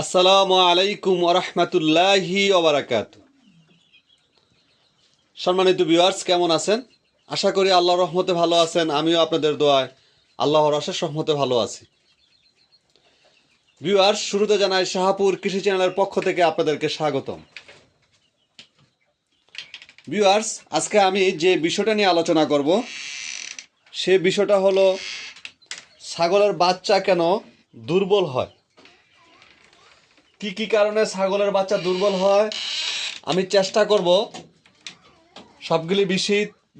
আসসালামু আলাইকুম ওরহমতুল্লাহি ওবারাকাতু। সম্মানিত ভিউয়ার্স, কেমন আছেন? আশা করি আল্লাহর রহমতে ভালো আছেন। আমিও আপনাদের দোয়ায় আল্লাহর অশেষ রহমতে ভালো আছি। ভিউয়ার্স, শুরুতে জানাই শাহপুর কৃষি চ্যানেলের পক্ষ থেকে আপনাদেরকে স্বাগতম। ভিউয়ার্স, আজকে আমি যে বিষয়টা নিয়ে আলোচনা করব সে বিষয়টা হলো ছাগলের বাচ্চা কেন দুর্বল হয়। কি কি কারণে ছাগলের বাচ্চা দুর্বল হয় আমি চেষ্টা করব সবগুলি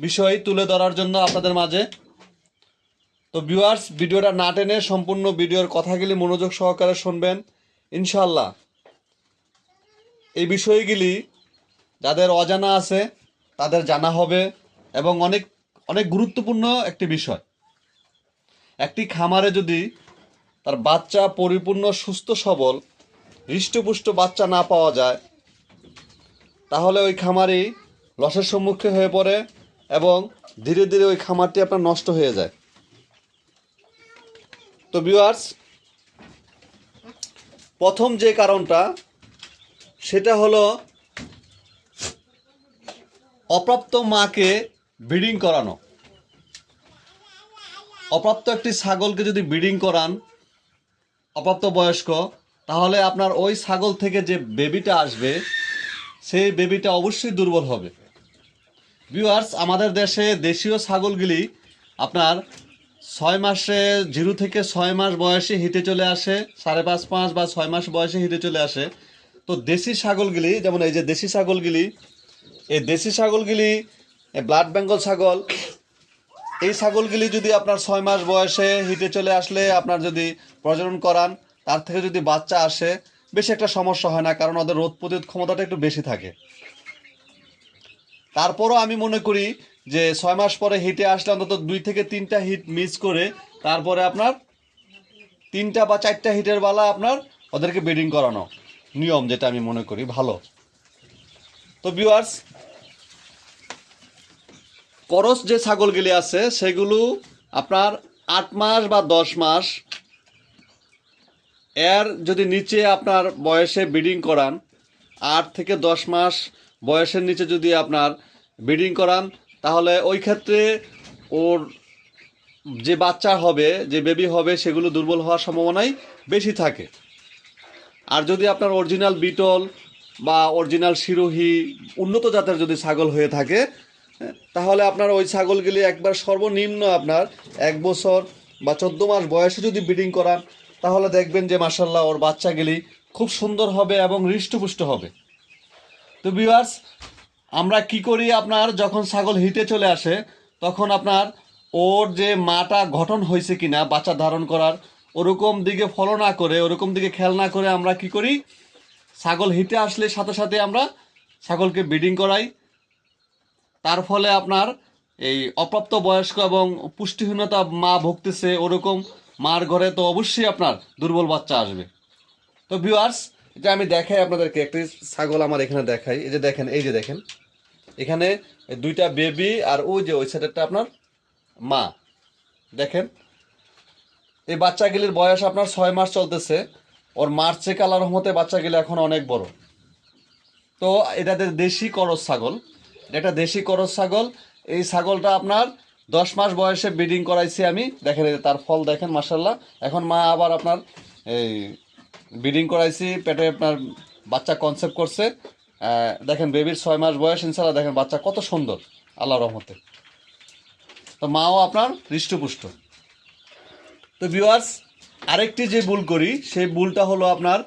বিষয় তুলে ধরার জন্য আপনাদের মাঝে। তো ভিউয়ার্স, ভিডিওটা না টেনে সম্পূর্ণ ভিডিওর কথাগুলি মনোযোগ সহকারে শুনবেন। ইনশাল্লাহ এই বিষয়গুলি যাদের অজানা আছে তাদের জানা হবে এবং অনেক অনেক গুরুত্বপূর্ণ একটি বিষয়। একটি খামারে যদি তার বাচ্চা পরিপূর্ণ সুস্থ সবল হৃষ্টপুষ্ট বাচ্চা না পাওয়া যায় তাহলে ওই খামারই লসের সম্মুখীন হয়ে পড়ে এবং ধীরে ধীরে ওই খামারটি আপনার নষ্ট হয়ে যায়। তো ভিউয়ার্স, প্রথম যে কারণটা সেটা হলো অপ্রাপ্ত মাকে ব্রিডিং করানো। অপ্রাপ্ত একটি ছাগলকে যদি ব্রিডিং করান অপ্রাপ্ত বয়স্ক, তাহলে আপনার ওই ছাগল থেকে যে বেবিটা আসবে সেই বেবিটা অবশ্যই দুর্বল হবে। ভিউয়ার্স, আমাদের দেশে দেশীয় ছাগলগুলি আপনার 6 মাসে 0 থেকে 6 মাস বয়সে হিটে চলে আসে, 5.5 মাস বা 6 মাস বয়সে হিটে চলে আসে। তো দেশি ছাগলগুলি, যেমন এই যে দেশি ছাগলগুলি, এই দেশি ছাগলগুলি ব্লাড বেঙ্গল ছাগল, এই ছাগলগুলি যদি আপনার 6 মাস বয়সে হিটে চলে আসলে আপনার যদি প্রজনন করান, তার থেকে যদি বাচ্চা আসে বেশি একটা সমস্যা হয় না, কারণ ওদের রোগ প্রতিরোধ ক্ষমতাটা একটু বেশি থাকে। তারপরও আমি মনে করি যে 6 মাস পরে হিটে আসলে অন্তত 2 থেকে 3টা হিট মিস করে তারপরে আপনার 3টা বা 4টা হিটের বেলা আপনার ওদেরকে ব্রিডিং করানো নিয়ম, যেটা আমি মনে করি ভালো। তো ভিউয়ার্স, করস যে ছাগলগুলি আছে সেগুলো আপনার 8 মাস বা 10 মাস এর যদি নিচে আপনার বয়সে ব্রিডিং করান, 8 থেকে 10 মাস বয়সের নিচে যদি আপনার ব্রিডিং করান, তাহলে ওই ক্ষেত্রে ওর যে বাচ্চা হবে, যে বেবি হবে, সেগুলো দুর্বল হওয়ার সম্ভাবনাই বেশি থাকে। আর যদি আপনার অরিজিনাল বিটল বা অরিজিনাল সিরোহী উন্নত জাতের যদি ছাগল হয়ে থাকে, তাহলে আপনার ওই ছাগলগুলি একবার সর্বনিম্ন আপনার 1 বছর বা 14 মাস বয়সে যদি ব্রিডিং করান, তাহলে দেখবেন যে মাশাল্লাহ ওর বাচ্চাগুলি খুব সুন্দর হবে এবং হৃষ্টপুষ্ট হবে। তো ভিউয়ার্স, আমরা কি করি, আপনার যখন ছাগল হিটে চলে আসে তখন আপনার ওর যে মাটা গঠন হয়েছে কিনা বাচ্চা ধারণ করার, ওরকম দিকে ফলো না করে, ওরকম দিকে খেয়াল না করে আমরা কি করি, ছাগল হিটে আসলে সাথে সাথে আমরা ছাগলকে ব্রিডিং করাই। তার ফলে আপনার এই অপ্রাপ্ত বয়স্ক এবং পুষ্টিহীনতা মা ভুগতেছে, ওরকম মার ঘরে তো অবশ্যই আপনার দুর্বল বাচ্চা আসবে। তো ভিউয়ার্স, এটা আমি দেখাই আপনাদেরকে, একটি ছাগল আমার এখানে দেখাই। এই যে দেখেন, এই যে দেখেন এখানে 2টা বেবি আর ওই যে ওই সাইডেরটা আপনার মা। দেখেন এই বাচ্চাগুলির বয়স আপনার 6 মাস চলতেছে। ওর মার থেকে আল্লাহর রহমতে বাচ্চাগুলি এখন অনেক বড়। তো এটা দেশি করস ছাগল, এটা দেশি করস ছাগল। এই ছাগলটা আপনার 10 মাস বয়সে ব্রিডিং করাইছি আমি। দেখেন তার ফল দেখেন মাশাল্লাহ। এখন মা আবার আপনার এই ব্রিডিং করাইছি, পেটে আপনার বাচ্চা কনসেপ্ট করছে। দেখেন বেবির 6 মাস বয়স, ইনশাল্লাহ দেখেন বাচ্চা কত সুন্দর আল্লাহর রহমতে। তো মাও আপনার হৃষ্টপুষ্ট। তো ভিউয়ার্স, আরেকটি যে ভুল করি সেই ভুলটা হলো আপনার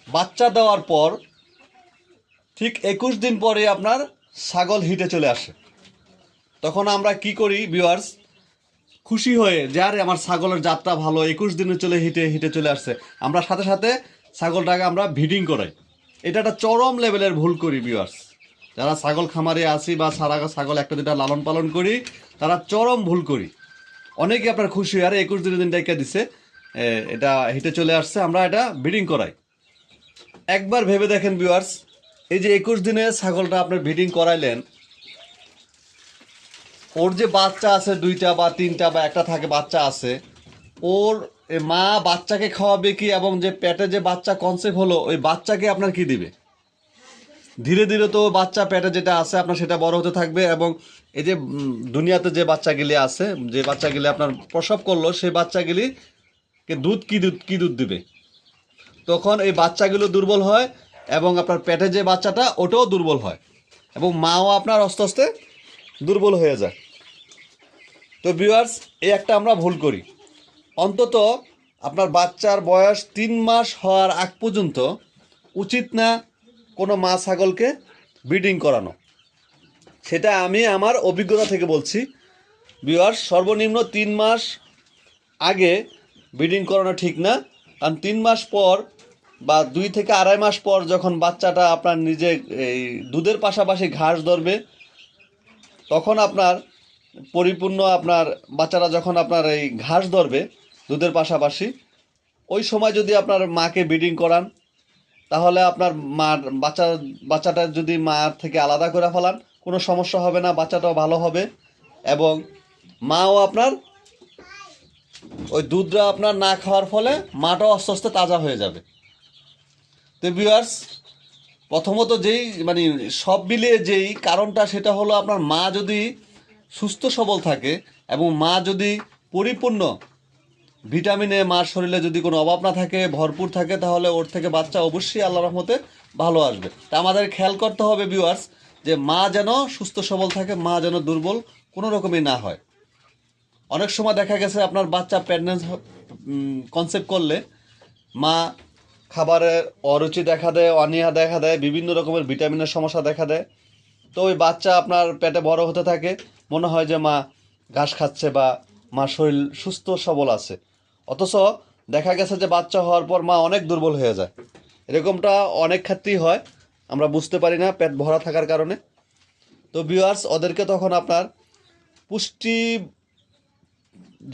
বাচ্চা দেওয়ার পর ঠিক 21 দিন পরে আপনার ছাগল হিটে চলে আসে। তখন আমরা কি করি ভিউয়ার্স, খুশি হয়ে যে আরে আমার ছাগলের জাতটা ভালো, 21 দিনে চলে হিটে চলে আসছে, আমরা সাথে সাথে ছাগলটাকে আমরা ব্রিডিং করাই। এটা একটা চরম লেভেলের ভুল করি ভিউয়ার্স। যারা ছাগল খামারে আসি বা সারা ছাগল একটা দুটা লালন পালন করি, তারা চরম ভুল করি। অনেকে আপনার খুশি হয় আরে 21 দিনের দিন ডেকে দিছে, এটা হিটে চলে আসছে, আমরা এটা ব্রিডিং করাই। একবার ভেবে দেখেন ভিউয়ার্স, এই যে 21 দিনে ছাগলটা আপনার ব্রিডিং করাইলেন, ওর যে বাচ্চা আছে 2টা বা 3টা বা একটা থাকে বাচ্চা আছে, ওর এ মা বাচ্চাকে খাওয়াবে কি, এবং যে পেটে যে বাচ্চা কনসেপ্ট হলো ওই বাচ্চাকে আপনার কি দিবে? ধীরে ধীরে তো বাচ্চা পেটে যেটা আছে আপনার সেটা বড় হতে থাকবে, এবং এই যে দুনিয়াতে যে বাচ্চাগুলি আছে, যে বাচ্চাগুলি আপনার প্রসব করলো সেই বাচ্চাগুলি দুধ দিবে। তখন এই বাচ্চাগুলো দুর্বল হয়, এবং আপনার পেটে যে বাচ্চাটা ওটাও দুর্বল হয়, এবং মাও আপনার আস্তে আস্তে দুর্বল হয়ে যায়। তো ভিউয়ার্স, এই একটা আমরা ভুল করি। অন্তত আপনার বাচ্চার বয়স 3 মাস হওয়ার আগ পর্যন্ত উচিত না কোনো মা ছাগলকে ব্রিডিং করানো। সেটা আমি আমার অভিজ্ঞতা থেকে বলছি। ভিউয়ার্স, সর্বনিম্ন 3 মাস আগে ব্রিডিং করানো ঠিক না। কারণ 3 মাস পর বা 2 থেকে 2.5 মাস পর যখন বাচ্চাটা আপনার নিজে এই দুধের পাশাপাশি ঘাস ধরবে, তখন আপনার পরিপূর্ণ আপনার বাচ্চারা যখন আপনার এই ঘাস ধরবে দুধের পাশাপাশি, ওই সময় যদি আপনার মাকে ব্রিডিং করান, তাহলে আপনার বাচ্চাটা যদি মার থেকে আলাদা করে ফেলান, কোনো সমস্যা হবে না, বাচ্চাটাও ভালো হবে, এবং মাও আপনার ওই দুধটা আপনার না খাওয়ার ফলে মাটাও আস্তে আস্তে তাজা হয়ে যাবে। তো ভিউয়ার্স, প্রথমত যেই মানে সব মিলিয়ে যেই কারণটা সেটা হলো আপনার মা যদি সুস্থ সবল থাকে এবং মা যদি পরিপূর্ণ ভিটামিনে মার শরীরে যদি কোনো অভাব না থাকে, ভরপুর থাকে, তাহলে ওর থেকে বাচ্চা অবশ্যই আল্লাহ রহমতে ভালো আসবে। তা আমাদের খেয়াল করতে হবে ভিউয়ার্স, যে মা যেন সুস্থ সবল থাকে, মা যেন দুর্বল কোনো রকমই না হয়। অনেক সময় দেখা গেছে আপনার বাচ্চা প্রেগন্যান্ট কনসেপ্ট করলে মা খাবারের অরুচি দেখা দেয়, অনীহা দেখা দেয়, বিভিন্ন রকমের ভিটামিনের সমস্যা দেখা দেয়। তো ওই বাচ্চা আপনার পেটে বড় হতে থাকে, মনে হয় যে মা ঘাস খাচ্ছে বা মা শরীর সুস্থ সবল আছে, অথচ দেখা গেছে যে বাচ্চা হওয়ার পর মা অনেক দুর্বল হয়ে যায়। এরকমটা অনেক ক্ষেত্রেই হয়, আমরা বুঝতে পারি না পেট ভরা থাকার কারণে। তো ভিউয়ার্স, ওদেরকে তখন আপনার পুষ্টি,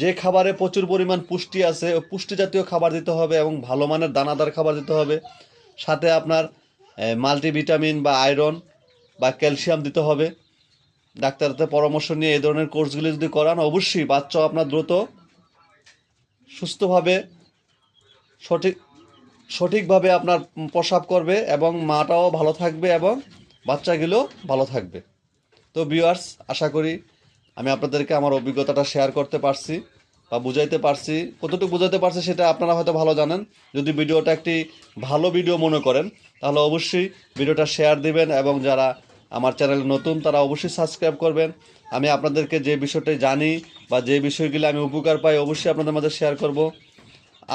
যে খাবারে প্রচুর পরিমাণ পুষ্টি আছে ওই পুষ্টি জাতীয় খাবার দিতে হবে, এবং ভালো মানের দানাদার খাবার দিতে হবে। সাথে আপনার মাল্টিভিটামিন বা আয়রন বা ক্যালসিয়াম দিতে হবে। ডাক্তারদের পরামর্শ নিয়ে এই ধরনের কোর্সগুলি যদি করান, অবশ্যই বাচ্চাও আপনার দ্রুত সুস্থভাবে সঠিকভাবে আপনার প্রসাব করবে, এবং মাটাও ভালো থাকবে এবং বাচ্চাগুলো ভালো থাকবে। তো ভিউয়ার্স, আশা করি আমি আপনাদেরকে আমার অভিজ্ঞতাটা শেয়ার করতে পারছি বা বুঝাইতে পারছি। কতটুকু বুঝাতে পারছি সেটা আপনারা হয়তো ভালো জানেন। যদি ভিডিওটা একটি ভালো ভিডিও মনে করেন, তাহলে অবশ্যই ভিডিওটা শেয়ার দিবেন, এবং যারা আমার চ্যানেলে নতুন তারা অবশ্যই সাবস্ক্রাইব করবেন। আমি আপনাদেরকে যে বিষয়টা জানি বা যে বিষয়গুলো আমি উপকার পাই অবশ্যই আপনাদের মাঝে শেয়ার করব।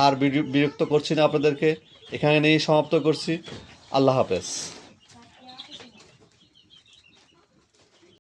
আর বিরক্ত করছি না আপনাদেরকে, এখানে নিয়েই সমাপ্ত করছি। আল্লাহ হাফেজ।